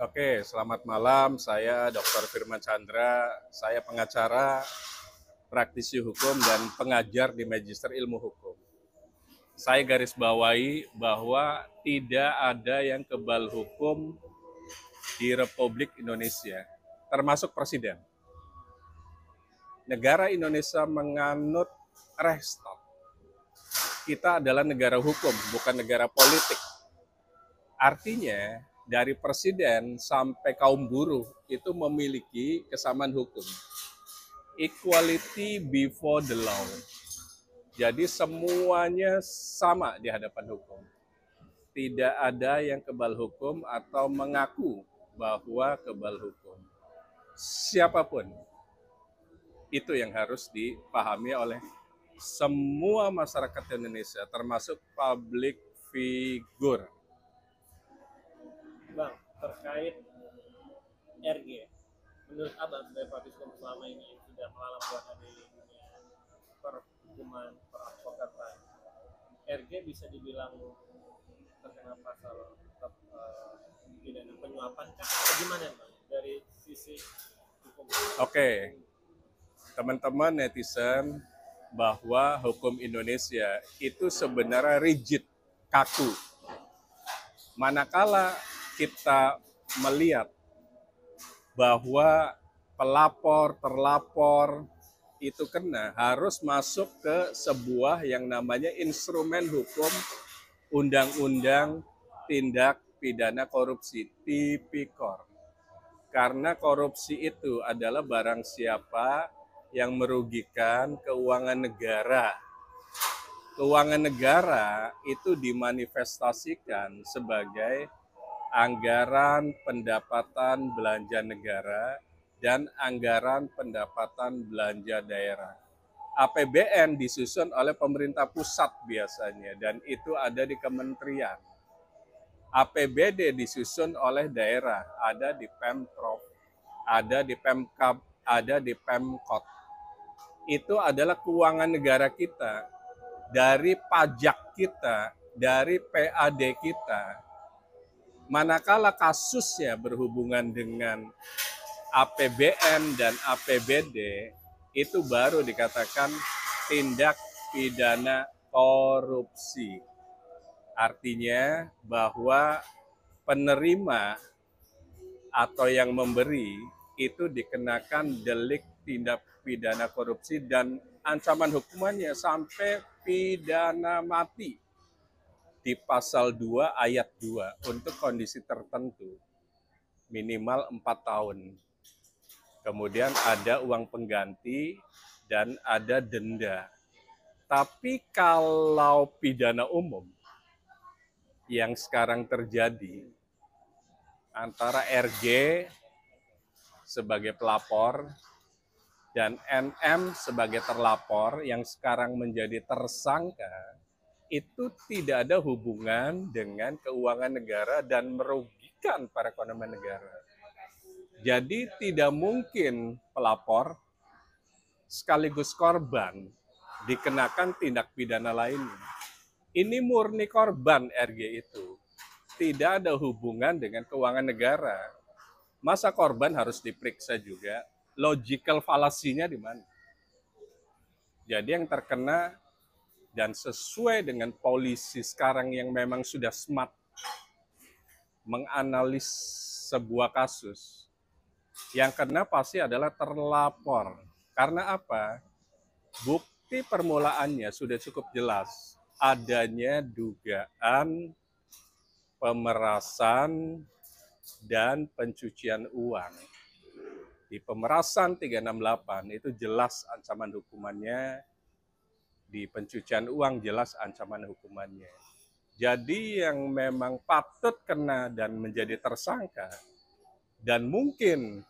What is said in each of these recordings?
Oke, selamat malam. Saya Dr. Firman Chandra. Saya pengacara, praktisi hukum, dan pengajar di Magister Ilmu Hukum. Saya garis bawahi bahwa tidak ada yang kebal hukum di Republik Indonesia, termasuk Presiden. Negara Indonesia menganut Rechtsstaat. Kita adalah negara hukum, bukan negara politik. Artinya, dari presiden sampai kaum buruh itu memiliki kesamaan hukum. Equality before the law. Jadi semuanya sama di hadapan hukum. Tidak ada yang kebal hukum atau mengaku bahwa kebal hukum. Siapapun, itu yang harus dipahami oleh semua masyarakat Indonesia, termasuk public figure. Bang, terkait RG, menurut Abang sebagai praktis hukum selama ini sudah mengalami buatan di dunia perhukuman peradvokatan, RG bisa dibilang terkena pasal pidana penyuapan kah? Atau gimana Bang dari sisi hukum? Oke, teman-teman netizen, bahwa hukum Indonesia itu sebenarnya rigid, kaku. Manakala kita melihat bahwa pelapor, terlapor itu kena, harus masuk ke sebuah yang namanya instrumen hukum Undang-Undang Tindak Pidana Korupsi, Tipikor. Karena korupsi itu adalah barang siapa yang merugikan keuangan negara. Keuangan negara itu dimanifestasikan sebagai anggaran pendapatan belanja negara dan anggaran pendapatan belanja daerah. APBN disusun oleh pemerintah pusat biasanya, dan itu ada di kementerian. APBD disusun oleh daerah, ada di Pemprov, ada di Pemkab, ada di Pemkot. Itu adalah keuangan negara kita, dari pajak kita, dari PAD kita. Manakala kasusnya berhubungan dengan APBN dan APBD, itu baru dikatakan tindak pidana korupsi. Artinya bahwa penerima atau yang memberi itu dikenakan delik tindak pidana korupsi dan ancaman hukumannya sampai pidana mati di pasal 2 ayat 2 untuk kondisi tertentu minimal 4 tahun. Kemudian ada uang pengganti dan ada denda. Tapi kalau pidana umum yang sekarang terjadi antara RG sebagai pelapor dan NM sebagai terlapor yang sekarang menjadi tersangka, itu tidak ada hubungan dengan keuangan negara dan merugikan perekonomian negara. Jadi tidak mungkin pelapor sekaligus korban dikenakan tindak pidana lainnya. Ini murni korban RG itu. Tidak ada hubungan dengan keuangan negara. Masa korban harus diperiksa juga? Logical fallacy-nya di mana? Jadi yang terkena dan sesuai dengan polisi sekarang yang memang sudah smart menganalis sebuah kasus, yang kena pasti adalah terlapor. Karena apa? Bukti permulaannya sudah cukup jelas. Adanya dugaan pemerasan dan pencucian uang. Di pemerasan 368 itu jelas ancaman hukumannya, di pencucian uang jelas ancaman hukumannya. Jadi yang memang patut kena dan menjadi tersangka dan mungkin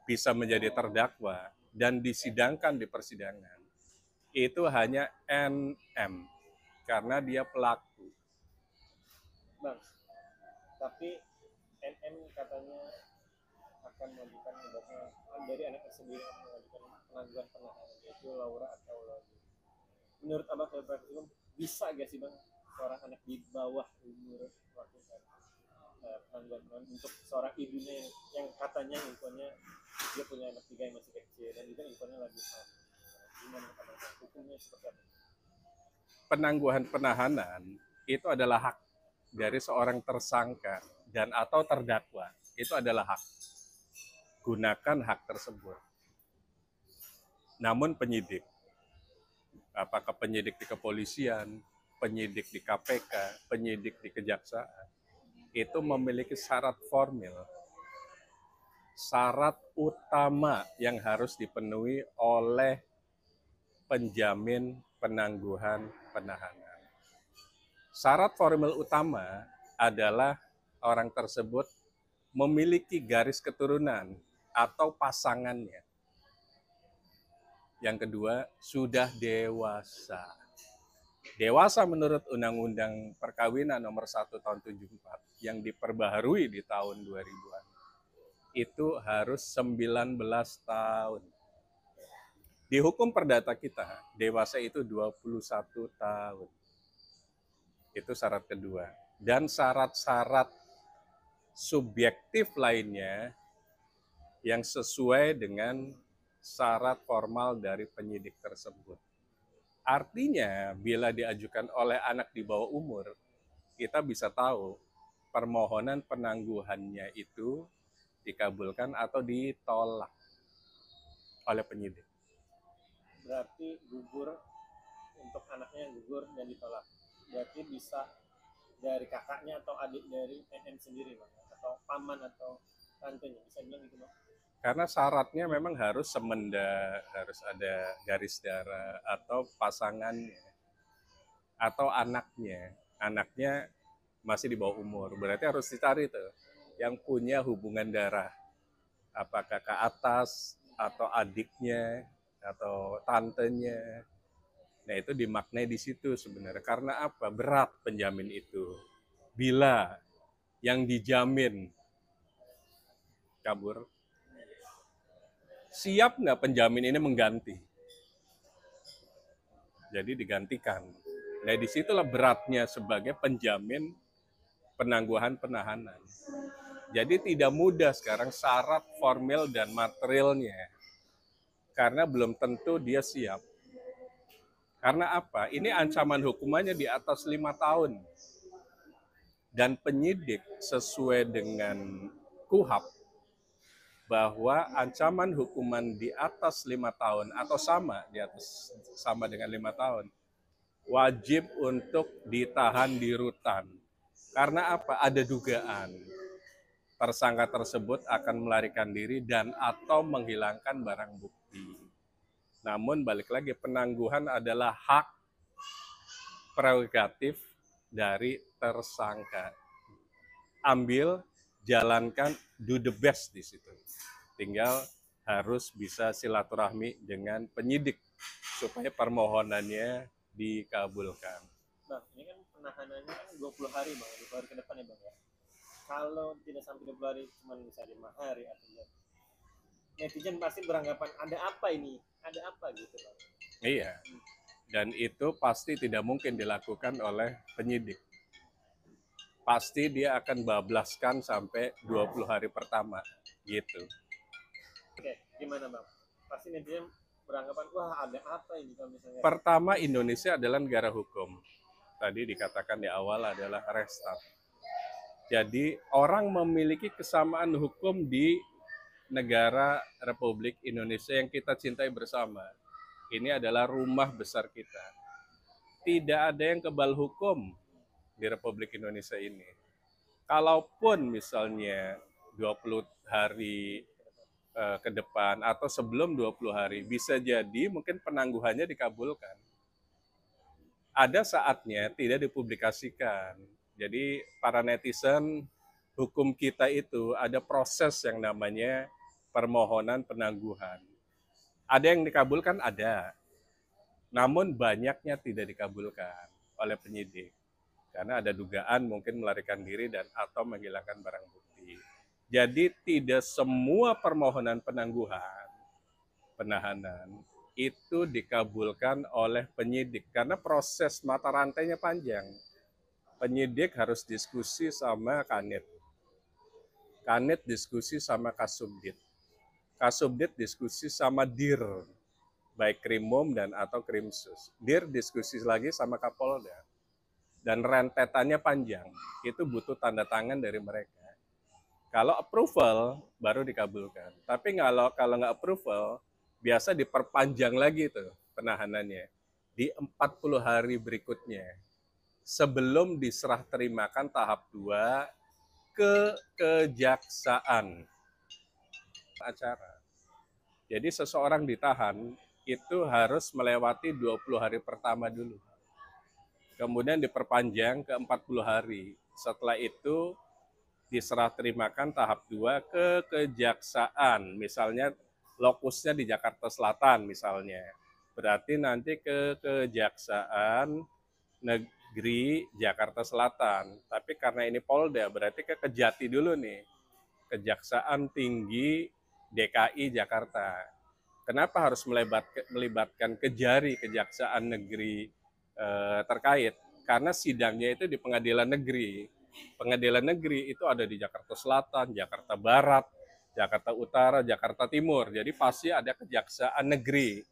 bisa menjadi terdakwa dan disidangkan di persidangan, itu hanya NM karena dia pelaku. Bang, tapi NM katanya akan mengajukan dari anaknya sendiri akan mengajukan penangguhan penahanan, yaitu Laura atau Lodi. Menurut Abang sebagai praktis hukum, bisa gak sih Bang seorang anak di bawah umur melakukan penangguhan penangguhan untuk seorang ibunya yang katanya infonya dia punya anak 3 yang masih kecil dan juga infonya lagi hamil. Gimana hukumnya seperti apa? Penangguhan penahanan itu adalah hak dari seorang tersangka dan atau terdakwa. Itu adalah hak. Gunakan hak tersebut. Namun penyidik, apakah penyidik di kepolisian, penyidik di KPK, penyidik di kejaksaan, itu memiliki syarat formil, syarat utama yang harus dipenuhi oleh penjamin penangguhan penahanan. Syarat formil utama adalah orang tersebut memiliki garis keturunan atau pasangannya. Yang kedua, sudah dewasa. Dewasa menurut Undang-Undang Perkawinan nomor 1 tahun 74 yang diperbaharui di tahun 2000-an. Itu harus 19 tahun. Di hukum perdata kita, dewasa itu 21 tahun. Itu syarat kedua. Dan syarat-syarat subjektif lainnya yang sesuai dengan syarat formal dari penyidik tersebut. Artinya, bila diajukan oleh anak di bawah umur, kita bisa tahu permohonan penangguhannya itu dikabulkan atau ditolak oleh penyidik. Berarti gugur untuk anaknya yang gugur dan ditolak. Berarti bisa dari kakaknya atau adik dari NM sendiri, Bang, atau paman atau tantenya, bisa bilang gitu, Bang. Karena syaratnya memang harus semenda, harus ada garis darah atau pasangannya atau anaknya. Anaknya masih di bawah umur, berarti harus dicari tuh yang punya hubungan darah. Apakah kakak atas atau adiknya atau tantenya. Nah, itu dimaknai di situ sebenarnya. Karena apa? Berat penjamin itu. Bila yang dijamin kabur, siap nggak penjamin ini mengganti? Jadi digantikan. Nah, disitulah beratnya sebagai penjamin penangguhan penahanan. Jadi tidak mudah sekarang syarat formil dan materialnya. Karena belum tentu dia siap. Karena apa? Ini ancaman hukumannya di atas 5 tahun. Dan penyidik sesuai dengan KUHAP bahwa ancaman hukuman di atas 5 tahun atau sama dengan 5 tahun wajib untuk ditahan di rutan. Karena apa? Ada dugaan tersangka tersebut akan melarikan diri dan atau menghilangkan barang bukti. Namun balik lagi, penangguhan adalah hak prerogatif dari tersangka. Ambil, jalankan, do the best di situ. Tinggal harus bisa silaturahmi dengan penyidik supaya permohonannya dikabulkan. Bang, ini kan penahanannya kan 20 hari, Bang, 20 hari ke depan ya, Bang, ya. Kalau tidak sampai 20 hari, cuma misalnya 5 hari atau netizen pasti beranggapan ada apa ini? Ada apa gitu, Bang. Iya. Dan itu pasti tidak mungkin dilakukan oleh penyidik. Pasti dia akan bablaskan sampai 20 hari pertama gitu. Oke, gimana, Bang? Pasti netizen beranggapan, wah ada apa ini kalau misalnya. Pertama, Indonesia adalah negara hukum. Tadi dikatakan di awal adalah restart. Jadi orang memiliki kesamaan hukum di negara Republik Indonesia yang kita cintai bersama. Ini adalah rumah besar kita. Tidak ada yang kebal hukum di Republik Indonesia ini. Kalaupun misalnya 20 hari ke depan atau sebelum 20 hari, bisa jadi mungkin penangguhannya dikabulkan. Ada saatnya tidak dipublikasikan. Jadi para netizen, hukum kita itu ada proses yang namanya permohonan penangguhan. Ada yang dikabulkan? Ada. Namun banyaknya tidak dikabulkan oleh penyidik. Karena ada dugaan mungkin melarikan diri dan atau menghilangkan barang bukti. Jadi tidak semua permohonan penangguhan, penahanan, itu dikabulkan oleh penyidik. Karena proses mata rantainya panjang. Penyidik harus diskusi sama kanit. Kanit diskusi sama Kasubdit. Kasubdit diskusi sama Dir, baik Krimum dan atau Krimsus. Dir diskusi lagi sama Kapolda. Dan rentetannya panjang. Itu butuh tanda tangan dari mereka. Kalau approval, baru dikabulkan. Tapi kalau nggak approval, biasa diperpanjang lagi tuh penahanannya. Di 40 hari berikutnya. Sebelum diserah terimakan tahap 2 ke kejaksaan acara. Jadi seseorang ditahan itu harus melewati 20 hari pertama dulu. Kemudian diperpanjang ke 40 hari. Setelah itu diserah terimakan tahap 2 ke kejaksaan. Misalnya lokusnya di Jakarta Selatan misalnya. Berarti nanti ke kejaksaan negeri Jakarta Selatan. Tapi karena ini Polda, berarti ke Kejati dulu nih. Kejaksaan Tinggi DKI Jakarta. Kenapa harus melibatkan Kejari Kejaksaan Negeri terkait? Karena sidangnya itu di pengadilan negeri. Pengadilan negeri itu ada di Jakarta Selatan, Jakarta Barat, Jakarta Utara, Jakarta Timur. Jadi pasti ada kejaksaan negeri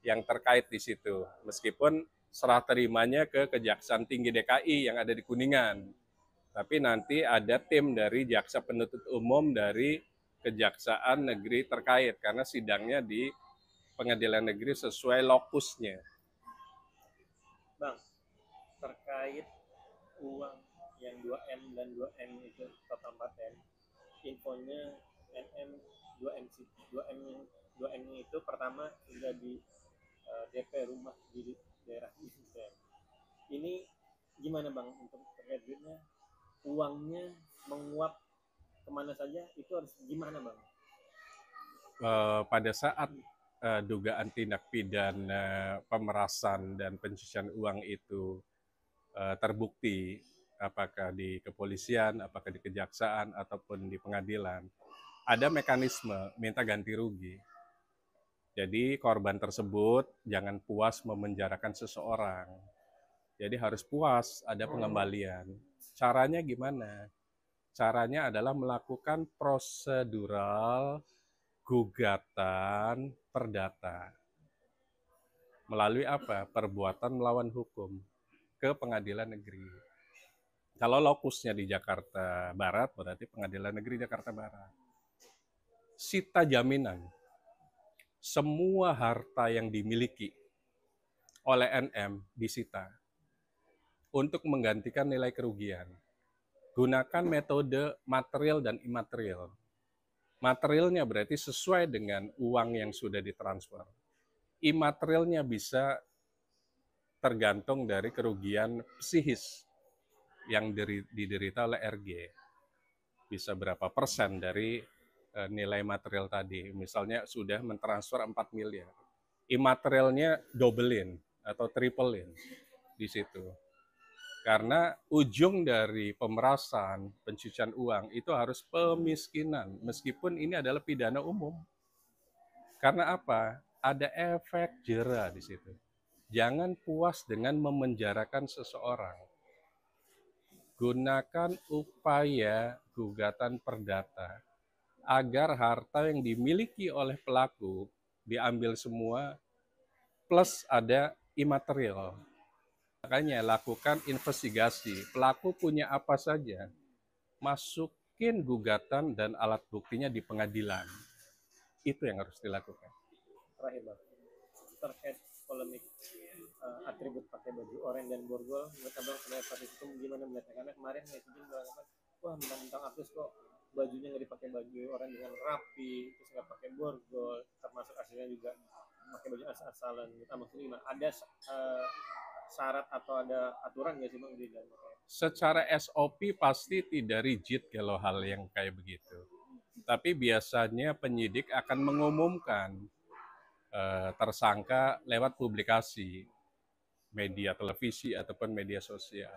yang terkait di situ. Meskipun serah terimanya ke Kejaksaan Tinggi DKI yang ada di Kuningan. Tapi nanti ada tim dari jaksa penuntut umum dari kejaksaan negeri terkait karena sidangnya di pengadilan negeri sesuai lokusnya. Bang, terkait uang yang 2M dan 2M itu total 4M, infonya NM 2M 2M itu pertama sudah di DP rumah di daerah Israel. Ini gimana bang untuk terkait duitnya, uangnya menguap kemana saja, itu harus gimana bang? Pada saat dugaan tindak pidana pemerasan dan pencucian uang itu terbukti, apakah di kepolisian, apakah di kejaksaan, ataupun di pengadilan, ada mekanisme minta ganti rugi. Jadi korban tersebut jangan puas memenjarakan seseorang. Jadi harus puas ada pengembalian. Caranya gimana? Caranya adalah melakukan prosedural gugatan perdata. Melalui apa? Perbuatan melawan hukum ke pengadilan negeri. Kalau lokusnya di Jakarta Barat, berarti pengadilan negeri Jakarta Barat. Sita jaminan. Semua harta yang dimiliki oleh NM disita untuk menggantikan nilai kerugian. Gunakan metode material dan imaterial. Materialnya berarti sesuai dengan uang yang sudah ditransfer. Imaterialnya bisa tergantung dari kerugian psikis yang diderita oleh RG. Bisa berapa persen dari nilai material tadi. Misalnya sudah mentransfer 4 miliar. Imaterialnya dobelin atau triplein di situ. Karena ujung dari pemerasan, pencucian uang itu harus pemiskinan. Meskipun ini adalah pidana umum. Karena apa? Ada efek jera di situ. Jangan puas dengan memenjarakan seseorang. Gunakan upaya gugatan perdata agar harta yang dimiliki oleh pelaku diambil semua plus ada imaterial. Makanya lakukan investigasi. Pelaku punya apa saja. Masukin gugatan dan alat buktinya di pengadilan. Itu yang harus dilakukan. Terakhir bang, terkait polemik atribut pakai baju oranye dan borgol, menurut abang sebagai praktisi hukum gimana melihatnya? Karena kemarin netizen mengatakan, wah mentang-mentang artis kok bajunya nggak dipakai baju oranye dengan rapi, terus nggak pakai borgol, termasuk aslinya juga pakai baju asal-asalan. Abang sendiri gimana? Ada syarat atau ada aturan nggak sih bang di dalam? Secara SOP pasti tidak rigid kalau hal yang kayak begitu. Tapi biasanya penyidik akan mengumumkan tersangka lewat publikasi, media televisi ataupun media sosial.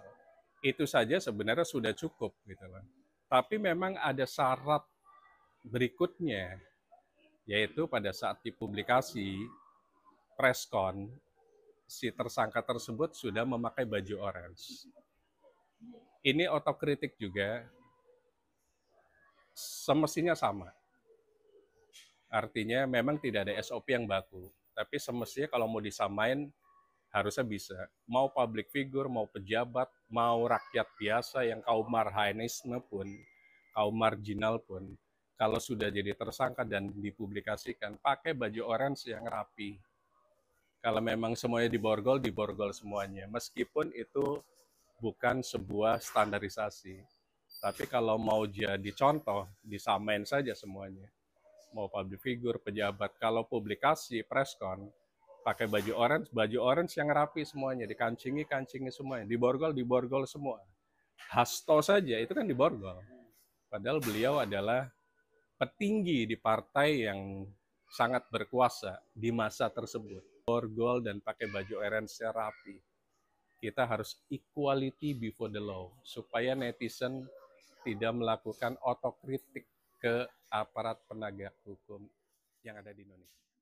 Itu saja sebenarnya sudah cukup gitu loh. Tapi memang ada syarat berikutnya, yaitu pada saat dipublikasi preskon, si tersangka tersebut sudah memakai baju orange. Ini otokritik juga. semestinya sama. Artinya memang tidak ada SOP yang baku, tapi semestinya kalau mau disamain harusnya bisa. Mau public figure, mau pejabat, mau rakyat biasa yang kaum marhaenisme pun, kaum marginal pun, kalau sudah jadi tersangka dan dipublikasikan, pakai baju orange yang rapi. Kalau memang semuanya diborgol semuanya. Meskipun itu bukan sebuah standarisasi. Tapi kalau mau jadi contoh, disamain saja semuanya. Mau public figure, pejabat, kalau publikasi, preskon, pakai baju orange yang rapi semuanya, dikancingi semuanya, diborgol semua. Hasto saja itu kan diborgol. Padahal beliau adalah petinggi di partai yang sangat berkuasa di masa tersebut. Borgol dan pakai baju orange rapi. Kita harus equality before the law, supaya netizen tidak melakukan otokritik ke aparat penegak hukum yang ada di Indonesia.